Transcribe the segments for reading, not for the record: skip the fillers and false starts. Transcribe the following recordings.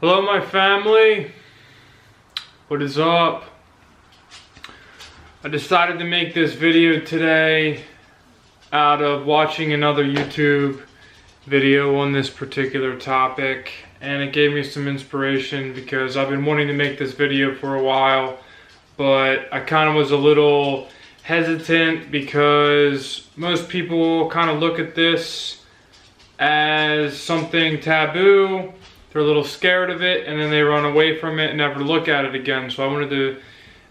Hello my family, what is up? I decided to make this video today out of watching another YouTube video on this particular topic, and it gave me some inspiration because I've been wanting to make this video for a while, but I kind of was a little hesitant because most people kind of look at this as something taboo. They're a little scared of it and then they run away from it and never look at it again. So I wanted to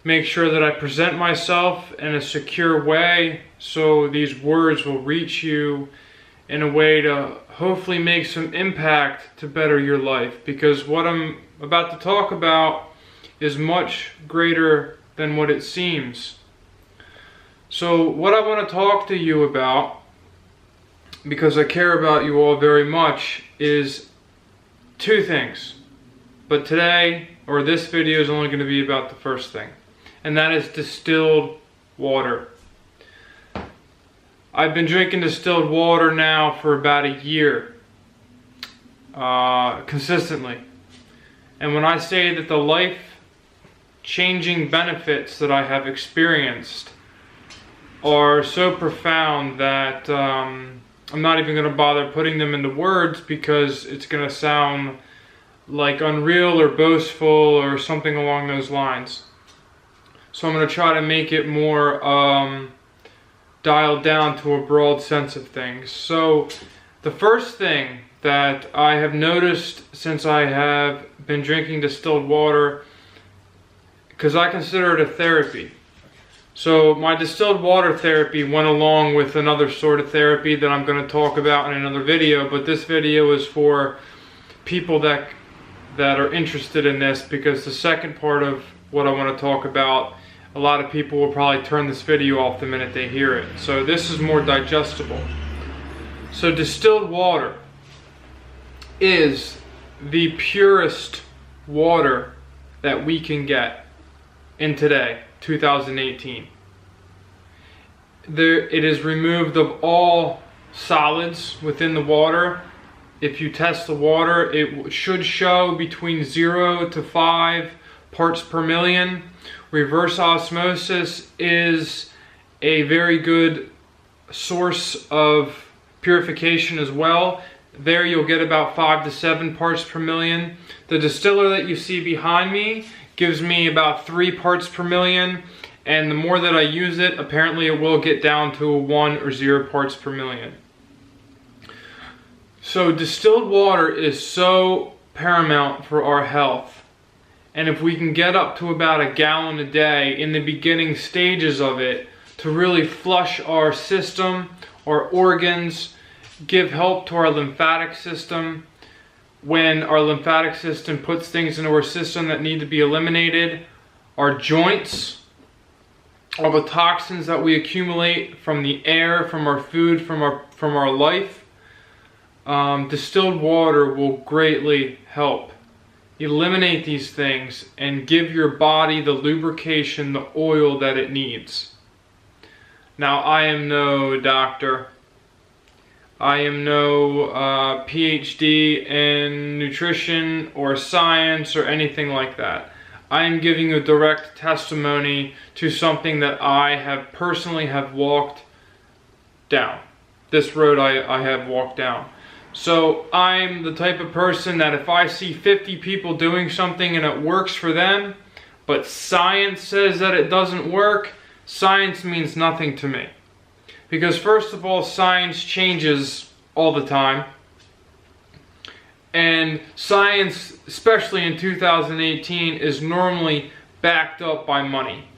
make sure that I present myself in a secure way so these words will reach you in a way to hopefully make some impact to better your life, because what I'm about to talk about is much greater than what it seems. So what I want to talk to you about, because I care about you all very much, is two things. But today, or this video, is only going to be about the first thing, and that is distilled water. I've been drinking distilled water now for about a year, consistently. And when I say that the life-changing benefits that I have experienced are so profound that I'm not even going to bother putting them into words, because it's going to sound like unreal or boastful or something along those lines. So I'm going to try to make it more dialed down to a broad sense of things. So the first thing that I have noticed since I have been drinking distilled water, because I consider it a therapy. So my distilled water therapy went along with another sort of therapy that I'm going to talk about in another video, but this video is for people that are interested in this, because the second part of what I want to talk about, a lot of people will probably turn this video off the minute they hear it. So this is more digestible. So distilled water is the purest water that we can get in today, 2018. It is removed of all solids within the water. If you test the water, it should show between 0 to 5 parts per million. Reverse osmosis is a very good source of purification as well. There you'll get about 5 to 7 parts per million. The distiller that you see behind me gives me about 3 parts per million, and the more that I use it, apparently it will get down to a 1 or 0 parts per million. So distilled water is so paramount for our health, and if we can get up to about a gallon a day in the beginning stages of it to really flush our system, our organs, give help to our lymphatic system. When our lymphatic system puts things into our system that need to be eliminated, our joints, all the toxins that we accumulate from the air, from our food, from our life, distilled water will greatly help eliminate these things and give your body the lubrication, the oil that it needs. Now, I am no doctor. I am no PhD in nutrition or science or anything like that. I am giving a direct testimony to something that I have personally walked down. This road I have walked down. So I'm the type of person that if I see 50 people doing something and it works for them, but science says that it doesn't work, science means nothing to me. Because first of all, science changes all the time. And science, especially in 2018, is normally backed up by money.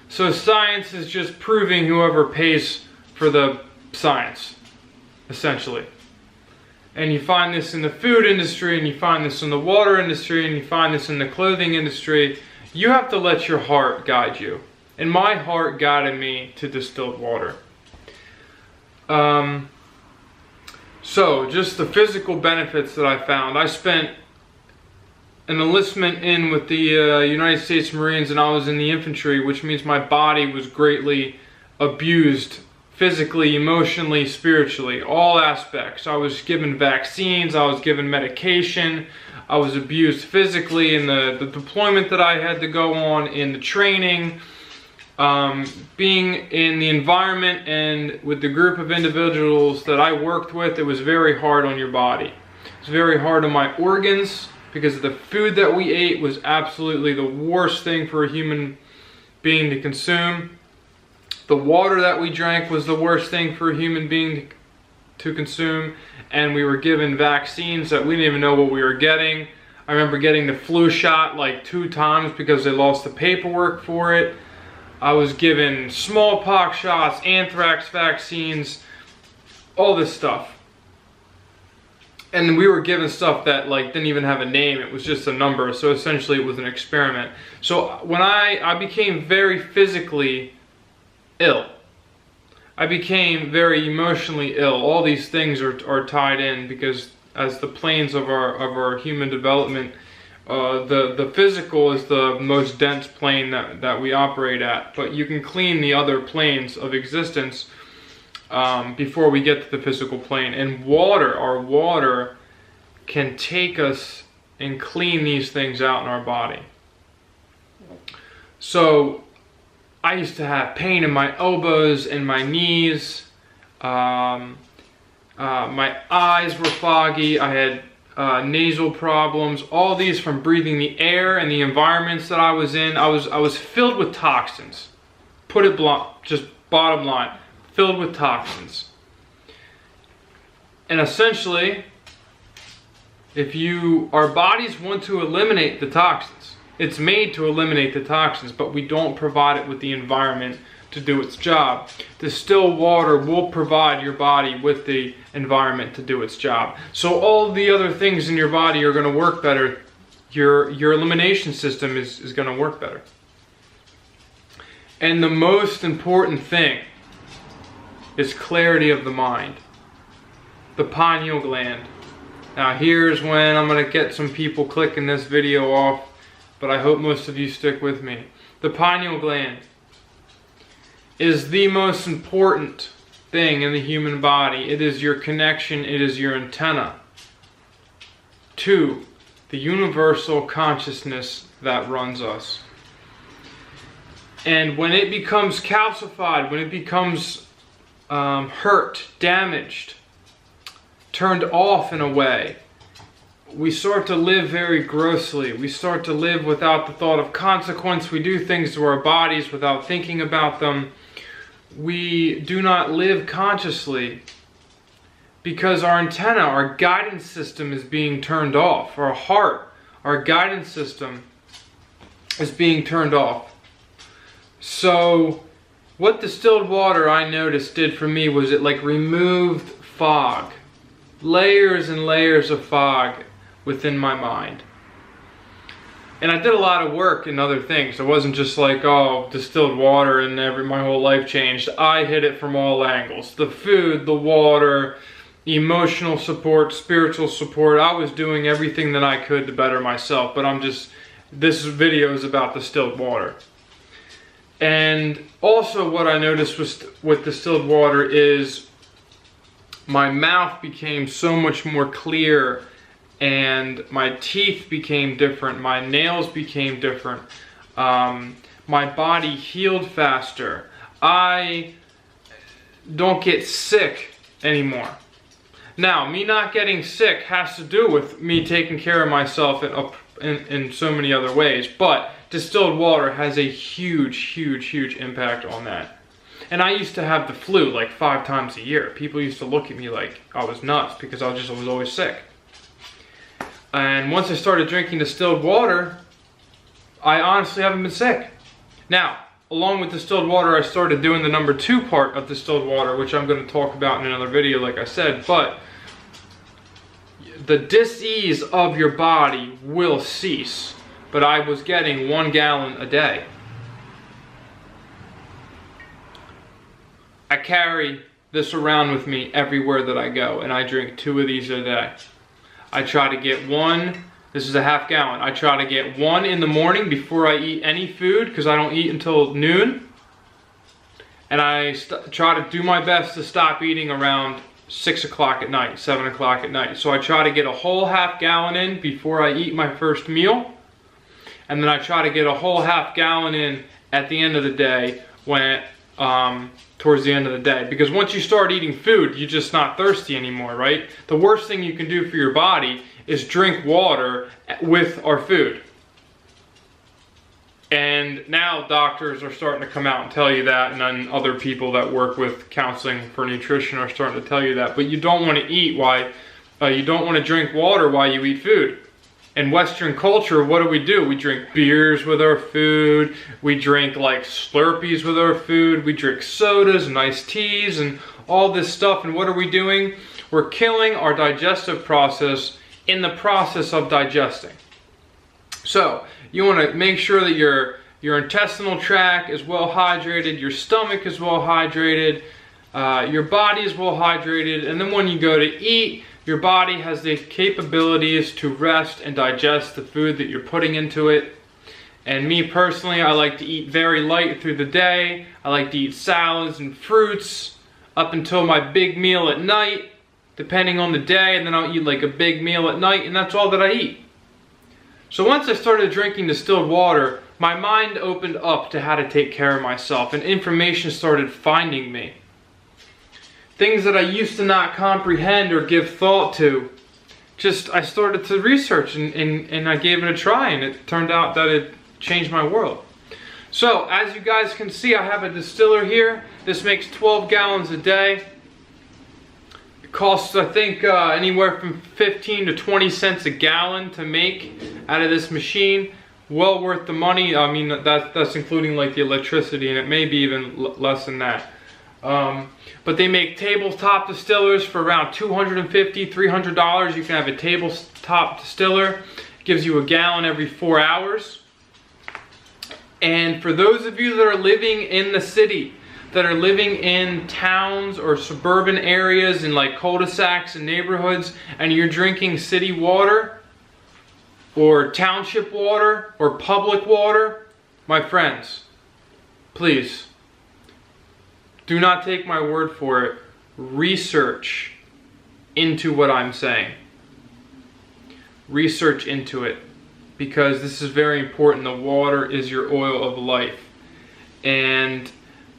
So science is just proving whoever pays for the science, essentially. And you find this in the food industry, and you find this in the water industry, and you find this in the clothing industry. You have to let your heart guide you. And my heart guided me to distilled water. So, just the physical benefits that I found. I spent an enlistment in with the United States Marines, and I was in the infantry, which means my body was greatly abused physically, emotionally, spiritually, all aspects. I was given vaccines, I was given medication, I was abused physically in the deployment that I had to go on, in the training, being in the environment and with the group of individuals that I worked with. It was very hard on your body. It was very hard on my organs, because the food that we ate was absolutely the worst thing for a human being to consume. The water that we drank was the worst thing for a human being to consume. And we were given vaccines that we didn't even know what we were getting. I remember getting the flu shot like 2 times because they lost the paperwork for it. I was given smallpox shots, anthrax vaccines, all this stuff. And we were given stuff that like didn't even have a name. It was just a number. So essentially it was an experiment. So when I became very physically ill, I became very emotionally ill. All these things are tied in, because as the planes of our human development, the physical is the most dense plane that we operate at. But you can clean the other planes of existence before we get to the physical plane. And our water can take us and clean these things out in our body. So I used to have pain in my elbows and my knees. My eyes were foggy. I had nasal problems. All these from breathing the air and the environments that I was in. I was filled with toxins. Put it blunt, just bottom line. Filled with toxins. And essentially, our bodies want to eliminate the toxins. It's made to eliminate the toxins, but we don't provide it with the environment to do its job. Distilled water will provide your body with the environment to do its job. So all the other things in your body are going to work better. Your elimination system is going to work better. And the most important thing is clarity of the mind. The pineal gland. Now here's when I'm going to get some people clicking this video off, but I hope most of you stick with me. The pineal gland is the most important thing in the human body. It is your connection, it is your antenna to the universal consciousness that runs us. And when it becomes calcified, when it becomes hurt, damaged, turned off in a way, we start to live very grossly. We start to live without the thought of consequence. We do things to our bodies without thinking about them. We do not live consciously because our antenna, our guidance system is being turned off. Our heart, our guidance system is being turned off. So what distilled water, I noticed, did for me was it like removed fog. Layers and layers of fog within my mind. And I did a lot of work in other things. It wasn't just like, oh, distilled water and my whole life changed. I hit it from all angles. The food, the water, emotional support, spiritual support. I was doing everything that I could to better myself. But this video is about distilled water. And also what I noticed with distilled water is my mouth became so much more clear, and my teeth became different, my nails became different, my body healed faster. I don't get sick anymore. Now, me not getting sick has to do with me taking care of myself in so many other ways, but distilled water has a huge impact on that. And I used to have the flu like 5 times a year. People used to look at me like I was nuts because I was always sick. And once I started drinking distilled water, I honestly haven't been sick. Now, along with distilled water, I started doing the number 2 part of distilled water, which I'm going to talk about in another video, like I said. But the dis-ease of your body will cease. But I was getting 1 gallon a day. I carry this around with me everywhere that I go, and I drink 2 of these a day. I try to get 1, this is a half gallon. I try to get 1 in the morning before I eat any food, because I don't eat until noon. And I try to do my best to stop eating around 6 o'clock at night, 7 o'clock at night. So I try to get a whole half gallon in before I eat my first meal. And then I try to get a whole half gallon in at the end of the day, when towards the end of the day. Because once you start eating food, you're just not thirsty anymore, right? The worst thing you can do for your body is drink water with our food. And now doctors are starting to come out and tell you that, and then other people that work with counseling for nutrition are starting to tell you that. But you don't want to eat you don't want to drink water while you eat food. In Western culture, what do? We drink beers with our food. We drink like Slurpees with our food. We drink sodas and iced teas and all this stuff. And what are we doing? We're killing our digestive process in the process of digesting. So you want to make sure that your intestinal tract is well hydrated, your stomach is well hydrated, your body is well hydrated, and then when you go to eat, your body has the capabilities to rest and digest the food that you're putting into it. And me personally, I like to eat very light through the day. I like to eat salads and fruits up until my big meal at night, depending on the day, and then I'll eat like a big meal at night, and that's all that I eat. So once I started drinking distilled water, my mind opened up to how to take care of myself, and information started finding me. Things that I used to not comprehend or give thought to, I started to research and I gave it a try, and it turned out that it changed my world. So as you guys can see, I have a distiller here. This makes 12 gallons a day. It costs, I think, anywhere from 15 to 20 cents a gallon to make out of this machine. Well worth the money. I mean, that's including like the electricity, and it may be even less than that. But they make tabletop distillers for around $250, $300. You can have a tabletop distiller. It gives you a gallon every 4 hours. And for those of you that are living in the city, that are living in towns or suburban areas in like cul-de-sacs and neighborhoods, and you're drinking city water or township water or public water, my friends, please, do not take my word for it. Research into what I'm saying. Research into it, because this is very important. The water is your oil of life. And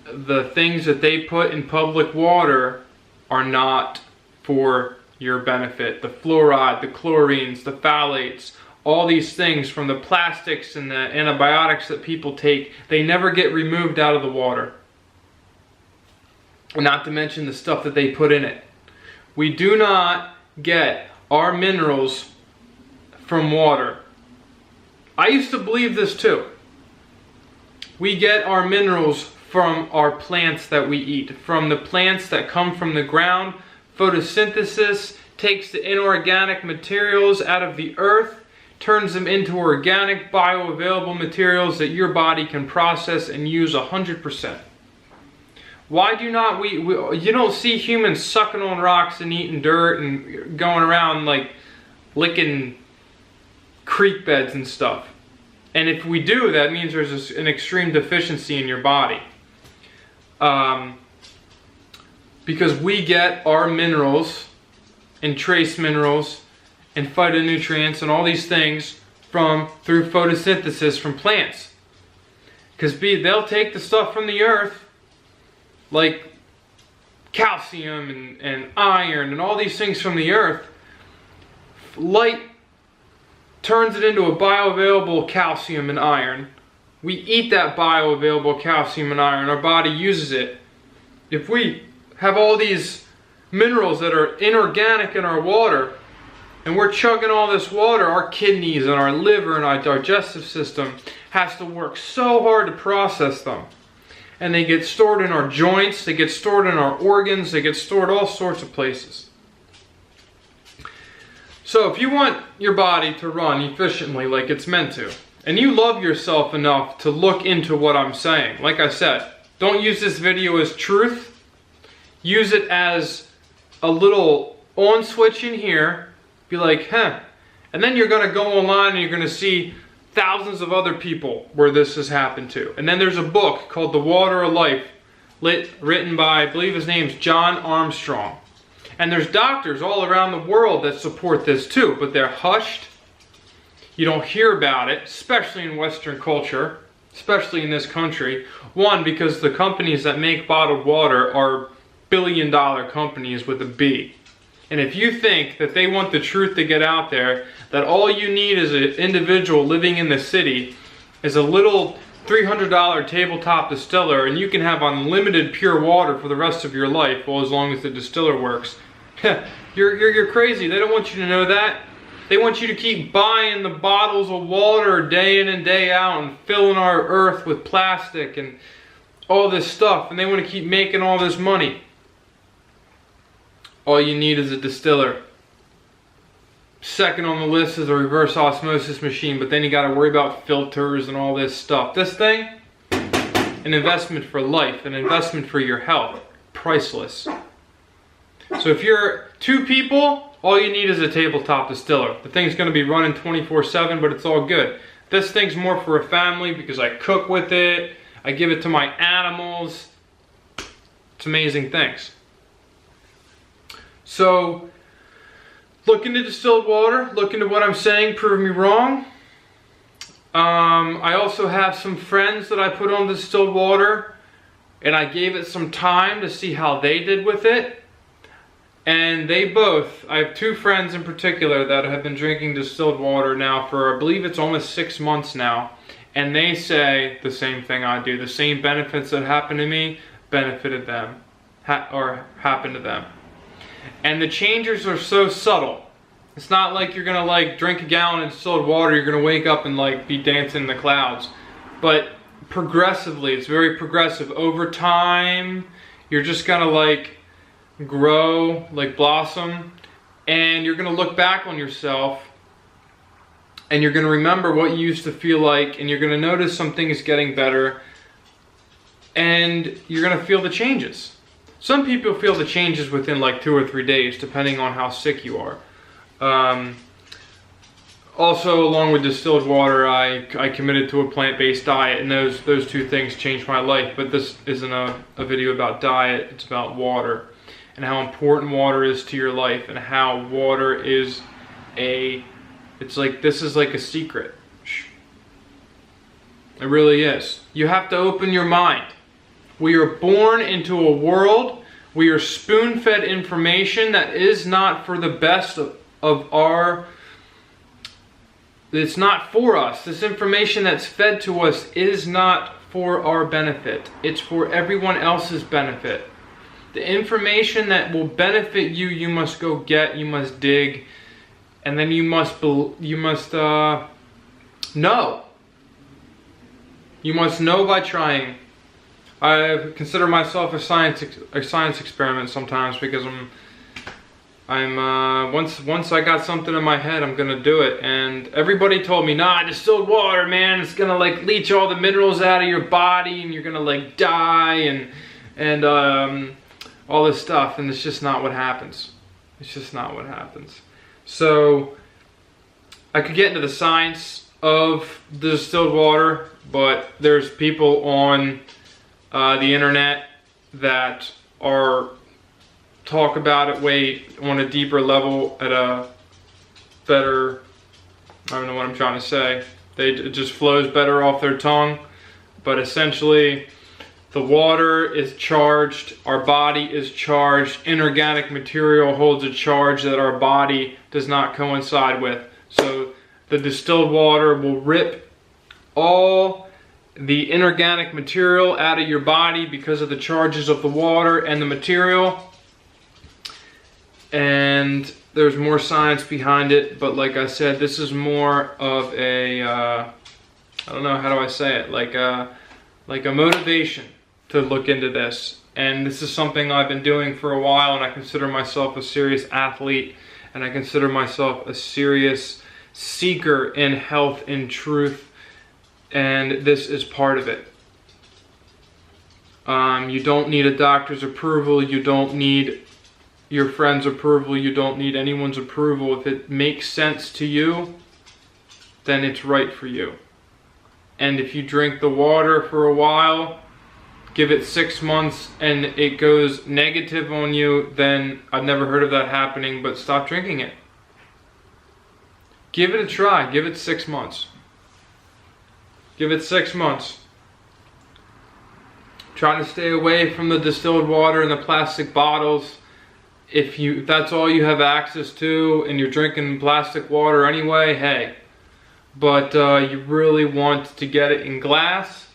the things that they put in public water are not for your benefit. The fluoride, the chlorines, the phthalates, all these things from the plastics and the antibiotics that people take, they never get removed out of the water. Not to mention the stuff that they put in it. We do not get our minerals from water. I used to believe this too. We get our minerals from our plants that we eat, from the plants that come from the ground. Photosynthesis takes the inorganic materials out of the earth, turns them into organic, bioavailable materials that your body can process and use 100%. Why do not you don't see humans sucking on rocks and eating dirt and going around like licking creek beds and stuff. And if we do, that means there's an extreme deficiency in your body. Because we get our minerals and trace minerals and phytonutrients and all these things through photosynthesis from plants. Because they'll take the stuff from the earth, like calcium and iron and all these things from the earth. Light turns it into a bioavailable calcium and iron. We eat that bioavailable calcium and iron. Our body uses it. If we have all these minerals that are inorganic in our water, and we're chugging all this water, our kidneys and our liver and our digestive system has to work so hard to process them. And they get stored in our joints, they get stored in our organs, they get stored all sorts of places. So if you want your body to run efficiently like it's meant to, and you love yourself enough to look into what I'm saying, like I said, don't use this video as truth. Use it as a little on switch in here. Be like, huh. And then you're going to go online and you're going to see thousands of other people where this has happened to. And then there's a book called The Water of Life, written by, I believe his name's John Armstrong. And there's doctors all around the world that support this too, but they're hushed. You don't hear about it, especially in Western culture, especially in this country. One, because the companies that make bottled water are billion-dollar companies with a B. And if you think that they want the truth to get out there, that all you need as an individual living in the city is a little $300 tabletop distiller and you can have unlimited pure water for the rest of your life, well, as long as the distiller works, you're crazy. They don't want you to know that. They want you to keep buying the bottles of water day in and day out and filling our earth with plastic and all this stuff, and they want to keep making all this money. All you need is a distiller. Second on the list is a reverse osmosis machine, but then you got to worry about filters and all this stuff. This thing, an investment for life, an investment for your health, priceless. So if you're two people, all you need is a tabletop distiller. The thing's going to be running 24/7, but it's all good. This thing's more for a family because I cook with it. I give it to my animals. It's amazing things. So, look into distilled water. Look into what I'm saying. Prove me wrong. I also have some friends that I put on distilled water, and I gave it some time to see how they did with it. And they both, I have two friends in particular that have been drinking distilled water now for, I believe it's almost 6 months now. And they say the same thing I do. The same benefits that happened to me benefited them, or happened to them. And the changes are so subtle. It's not like you're gonna like drink a gallon of distilled water, you're gonna wake up and like be dancing in the clouds. But progressively, it's very progressive. Over time, you're just gonna like grow, like blossom, and you're gonna look back on yourself and you're gonna remember what you used to feel like, and you're gonna notice some things getting better, and you're gonna feel the changes. Some people feel the changes within like 2 or 3 days, depending on how sick you are. Also, along with distilled water, I committed to a plant-based diet, and those two things changed my life. But this isn't a video about diet, it's about water, and how important water is to your life, and how water is this is like a secret. It really is. You have to open your mind. We are born into a world, we are spoon-fed information that is not for the best of our, it's not for us. This information that's fed to us is not for our benefit. It's for everyone else's benefit. The information that will benefit you, you must go get, you must dig, and then you must know. You must know by trying. I consider myself a science experiment sometimes, because once I got something in my head, I'm gonna do it. And everybody told me, nah, distilled water, man, it's gonna like leach all the minerals out of your body, and you're gonna like die, and all this stuff, and it's just not what happens. It's just not what happens. So I could get into the science of the distilled water, but there's people on the internet that talk about it way on a deeper level, at a better, I don't know what I'm trying to say. It just flows better off their tongue. But essentially, the water is charged, our body is charged, inorganic material holds a charge that our body does not coincide with. So the distilled water will rip all the inorganic material out of your body because of the charges of the water and the material. And there's more science behind it, but like I said, this is more of a, I don't know, how do I say it, like a motivation to look into this. And this is something I've been doing for a while, and I consider myself a serious athlete, and I consider myself a serious seeker in health and truth, and this is part of it. You don't need a doctor's approval, you don't need your friend's approval, you don't need anyone's approval. If it makes sense to you, then it's right for you. And if you drink the water for a while, give it 6 months and it goes negative on you, then I've never heard of that happening, but stop drinking it. Give it a try. Give it 6 months. Give it 6 months. Try to stay away from the distilled water and the plastic bottles. If that's all you have access to and you're drinking plastic water anyway, hey. But you really want to get it in glass.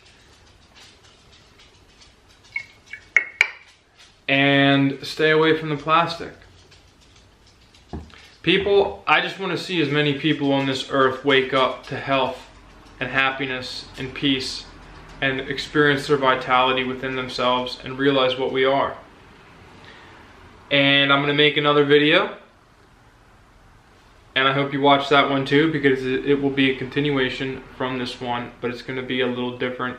And stay away from the plastic. People, I just want to see as many people on this earth wake up to health and happiness and peace and experience their vitality within themselves and realize what we are. And I'm going to make another video, and I hope you watch that one too, because it will be a continuation from this one, but it's going to be a little different,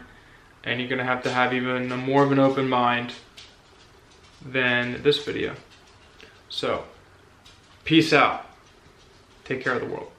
and you're going to have even more of an open mind than this video. So, peace out. Take care of the world.